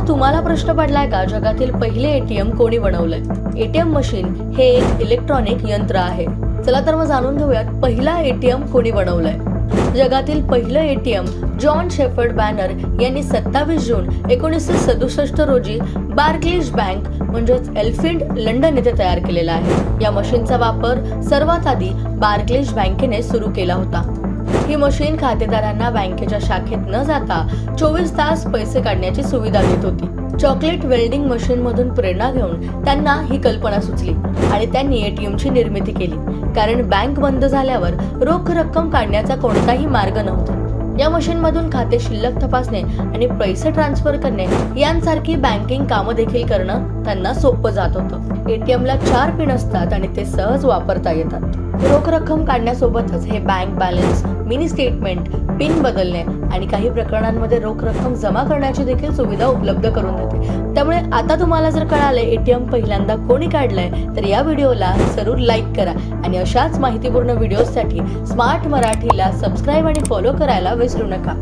तुम्हाला प्रश्न पडलाय का, जगातील पहिले एटीएम कोणी बनवलंय? एटीएम मशीन हे एक इलेक्ट्रॉनिक यंत्र आहे. चला तर मग जाणून घेऊयात पहिला एटीएम कोणी बनवलंय. जगातील पहिलं एटीएम जॉन शेफर्ड बॅनर यांनी 27 जून 1967 रोजी बार्क्लेज बँक म्हणजेच एल्फिंड लंडन येथे तयार केलेला आहे. या मशीनचा वापर सर्वात आधी बार्क्लेज बँकेने सुरू केला होता. ही मशीन खातेदारांना बँकेच्या शाखेत न जाता 24 तास पैसे काढण्याची सुविधा देत होती. चॉकलेट वेल्डिंग मशीन मधून प्रेरणा घेऊन त्यांना ही कल्पना सुचली आणि त्यांनी एटीएमची निर्मिती केली, कारण बँक बंद झाल्यावर रोख रक्कम काढण्याचा कोणताही मार्ग नव्हता. या मशीनमधून खाते शिल्लक तपासणे आणि पैसे ट्रान्सफर करणे यांसारखी बँकिंग कामं देखील करणं त्यांना सोपं जात होतं. एटीएमला 4 पिन असतात आणि ते सहज वापरता येतात. रोख रक्कम काढण्यासोबतच हे bank balance, mini statement, pin बदलणे आणि काही प्रकरणांमध्ये रोख रक्कम जमा करण्याची देखील सुविधा उपलब्ध करून देते. त्यामुळे आता तुम्हाला जर कळाले एटीएम पहिल्यांदा कोणी काढलंय, तर या व्हिडिओला जरूर लाईक करा आणि अशाच माहितीपूर्ण व्हिडिओसाठी स्मार्ट मराठीला सबस्क्राईब आणि फॉलो करायला विसरू नका.